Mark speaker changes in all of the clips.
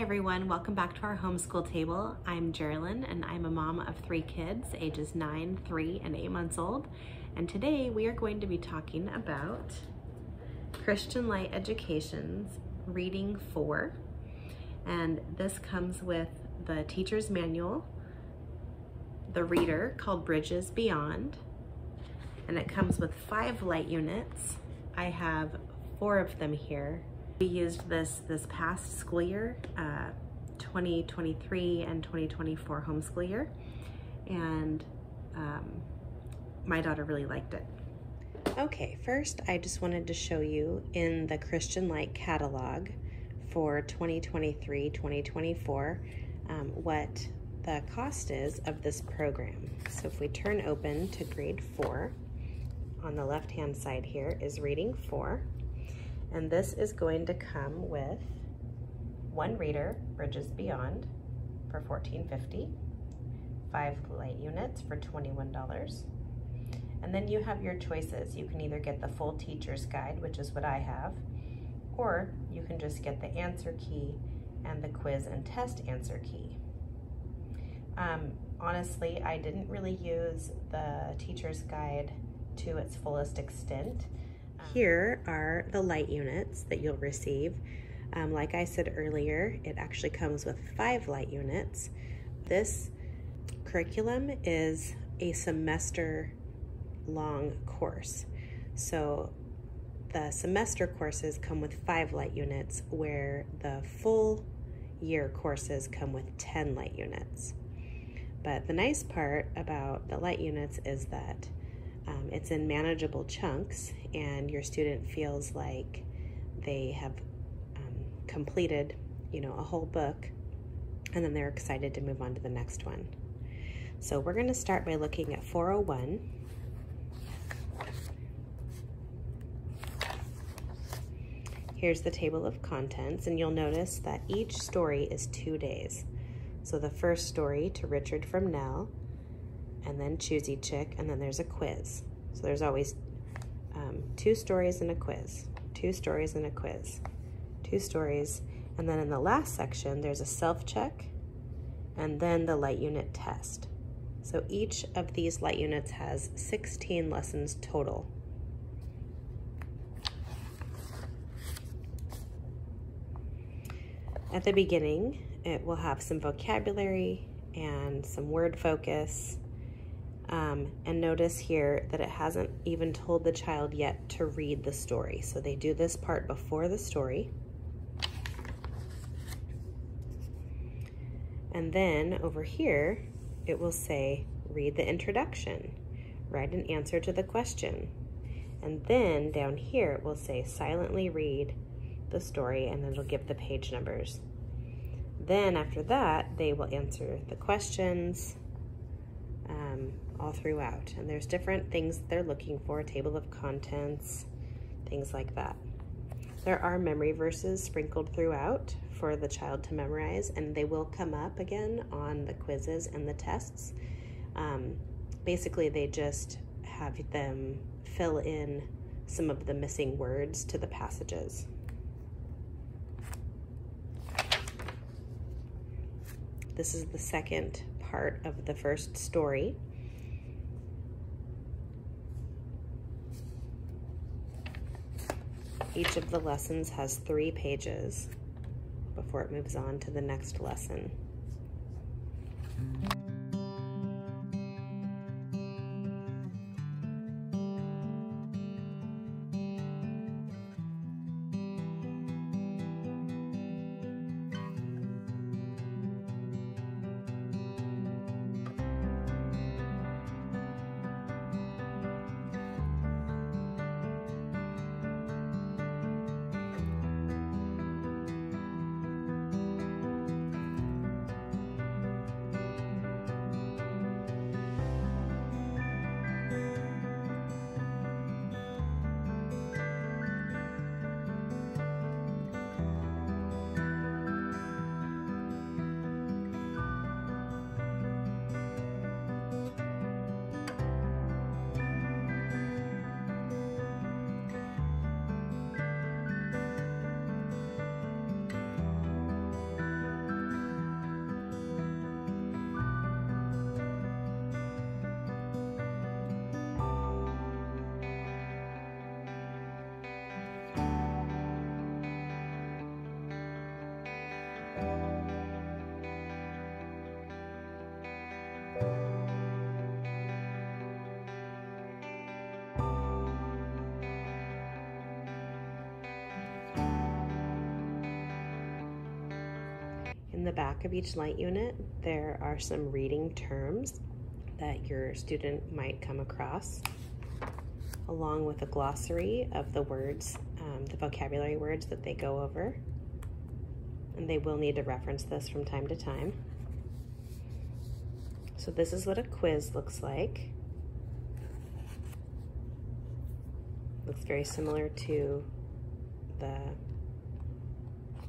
Speaker 1: everyone, welcome back to our homeschool table. I'm Jerilyn and I'm a mom of 3 kids, ages 9, 3, and 8 months old. And today we are going to be talking about Christian Light Education's Reading 4. And this comes with the teacher's manual, the reader called Bridges Beyond, and it comes with 5 light units. I have 4 of them here. We used this past school year, 2023 and 2024 homeschool year, and my daughter really liked it. Okay, first I just wanted to show you in the Christian Light catalog for 2023-2024 what the cost is of this program. So if we turn open to grade 4, on the left hand side here is Reading 4. And this is going to come with 1 reader, Bridges Beyond, for $14.50, 5 light units for $21. And then you have your choices. You can either get the full teacher's guide, which is what I have, or you can just get the answer key and the quiz and test answer key. Honestly, I didn't really use the teacher's guide to its fullest extent. Here are the light units that you'll receive. Like I said earlier, it actually comes with 5 light units. This curriculum is a semester-long course. So the semester courses come with 5 light units, where the full year courses come with 10 light units. But the nice part about the light units is that it's in manageable chunks, and your student feels like they have completed, a whole book, and then they're excited to move on to the next one. So we're going to start by looking at 401. Here's the table of contents, and you'll notice that each story is 2 days. So the first story, To Richard from Nell, and then Choosy Chick, and then there's a quiz. So there's always 2 stories and a quiz, 2 stories and a quiz, 2 stories, and then in the last section there's a self-check, and then the light unit test. So each of these light units has 16 lessons total. At the beginning, it will have some vocabulary and some word focus. And notice here that it hasn't even told the child yet to read the story. So they do this part before the story. And then over here, it will say, read the introduction, write an answer to the question. And then down here, it will say, silently read the story, and then it'll give the page numbers. Then after that, they will answer the questions all throughout. And there's different things they're looking for, table of contents, things like that. There are memory verses sprinkled throughout for the child to memorize, and they will come up again on the quizzes and the tests. Basically, they just have them fill in some of the missing words to the passages. This is the second part of the first story. Each of the lessons has 3 pages before it moves on to the next lesson. the back of each light unit, there are some reading terms that your student might come across, along with a glossary of the words, the vocabulary words that they go over. And they will need to reference this from time to time. So this is what a quiz looks like. Looks very similar to the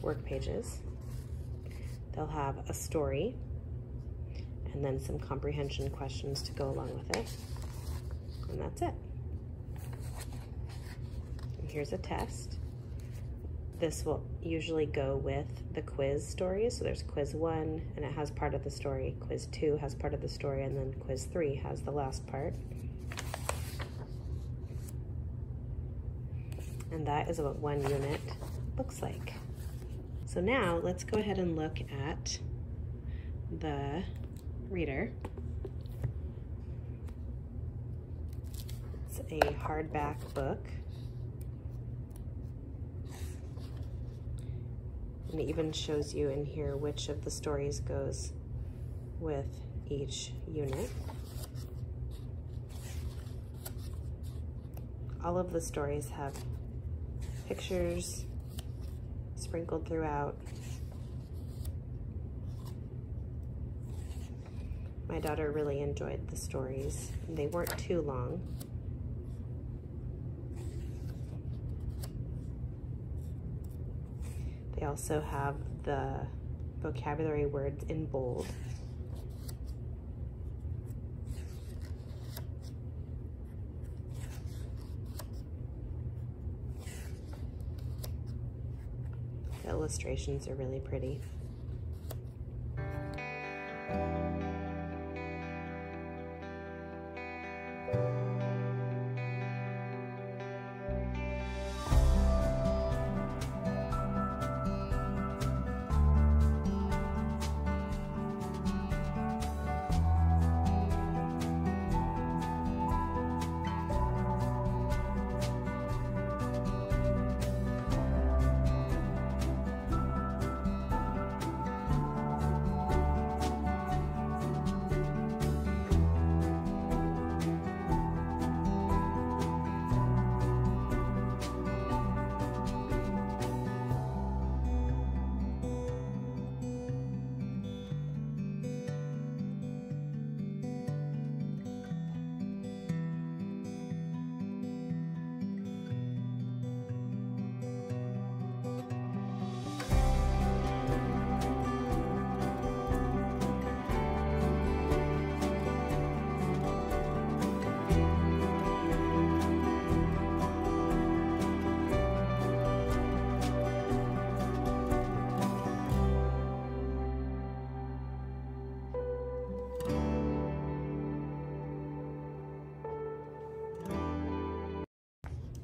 Speaker 1: work pages. They'll have a story and then some comprehension questions to go along with it. And that's it. And here's a test. This will usually go with the quiz stories. So there's quiz 1 and it has part of the story. Quiz 2 has part of the story, and then quiz 3 has the last part. And that is what one unit looks like. So now let's go ahead and look at the reader. It's a hardback book. And it even shows you in here which of the stories goes with each unit. All of the stories have pictures sprinkled throughout. My daughter really enjoyed the stories. They weren't too long. They also have the vocabulary words in bold. The illustrations are really pretty.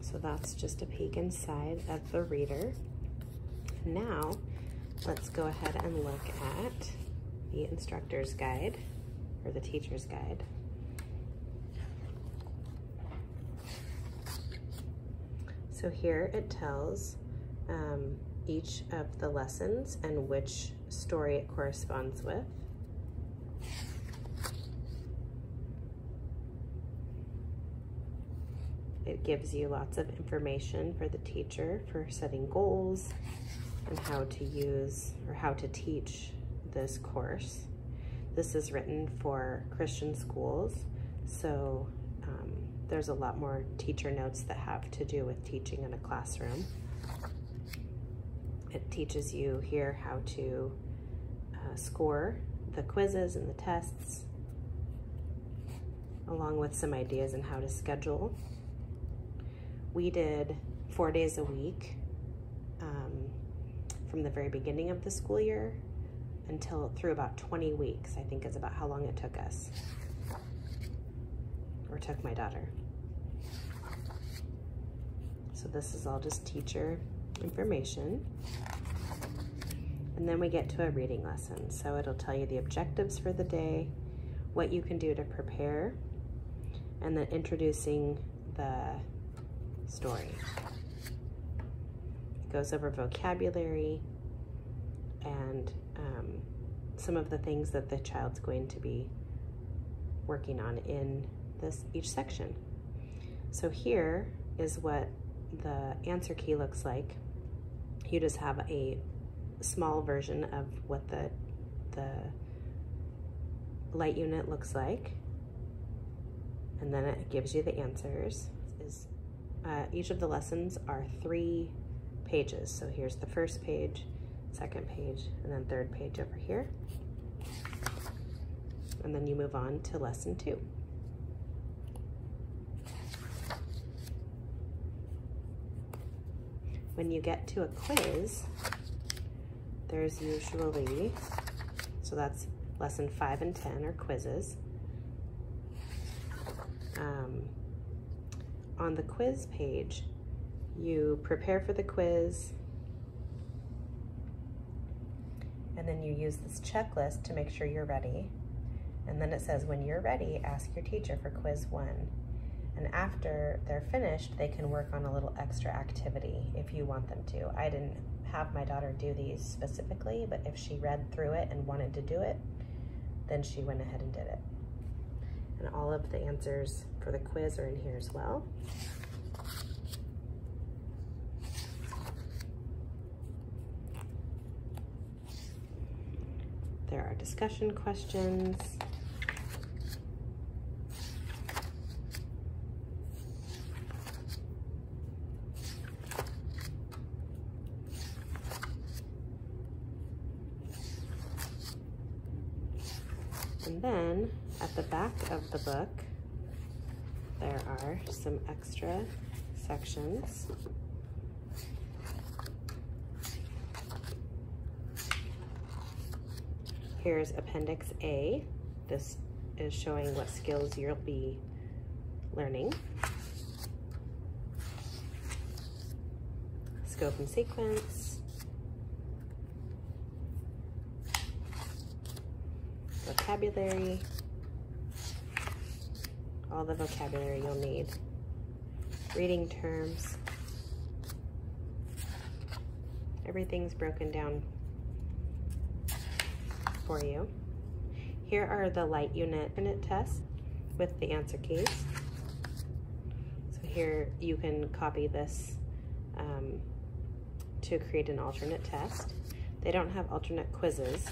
Speaker 1: So that's just a peek inside of the reader. Now, let's go ahead and look at the instructor's guide, or the teacher's guide. So here it tells each of the lessons and which story it corresponds with. It gives you lots of information for the teacher for setting goals and how to use or how to teach this course. This is written for Christian schools, so there's a lot more teacher notes that have to do with teaching in a classroom. It teaches you here how to score the quizzes and the tests, along with some ideas on how to schedule. We did 4 days a week from the very beginning of the school year until through about 20 weeks, I think is about how long it took us, or took my daughter. So this is all just teacher information. And then we get to a reading lesson. So it'll tell you the objectives for the day, what you can do to prepare, and then introducing the story. It goes over vocabulary, and some of the things that the child's going to be working on in each section. So here is what the answer key looks like. You just have a small version of what the light unit looks like, and then it gives you the answers. Each of the lessons are 3 pages. So here's the first page, second page, and then third page over here. And then you move on to lesson 2. When you get to a quiz, there's usually, so that's lesson 5 and 10 are quizzes. On the quiz page, you prepare for the quiz, and then you use this checklist to make sure you're ready. And then it says, when you're ready, ask your teacher for quiz 1. And after they're finished, they can work on a little extra activity if you want them to. I didn't have my daughter do these specifically, but if she read through it and wanted to do it, then she went ahead and did it. And all of the answers for the quiz are in here as well. There are discussion questions. And then at the back of the book, there are some extra sections. Here's Appendix A. This is showing what skills you'll be learning. Scope and sequence. Vocabulary. All the vocabulary you'll need. Reading terms. Everything's broken down for you. Here are the light unit tests with the answer keys. So here you can copy this to create an alternate test. They don't have alternate quizzes.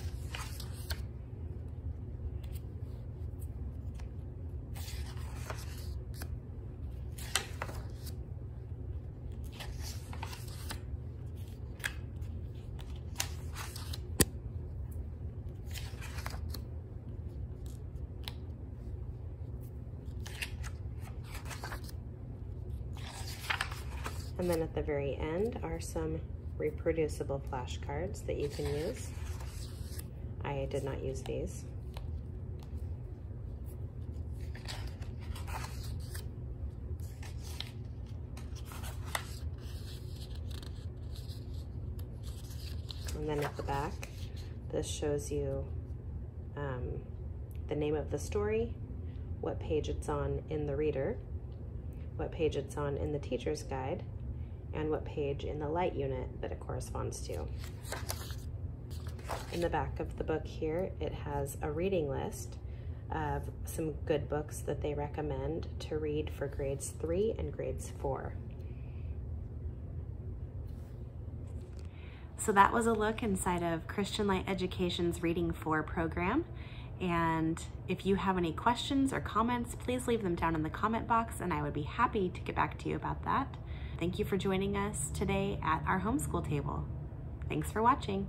Speaker 1: And then at the very end are some reproducible flashcards that you can use. I did not use these. And then at the back, this shows you the name of the story, what page it's on in the reader, what page it's on in the teacher's guide, and what page in the light unit that it corresponds to. In the back of the book here, it has a reading list of some good books that they recommend to read for grades 3 and grades 4. So that was a look inside of Christian Light Education's Reading 4 program. And if you have any questions or comments, please leave them down in the comment box and I would be happy to get back to you about that. Thank you for joining us today at our homeschool table. Thanks for watching.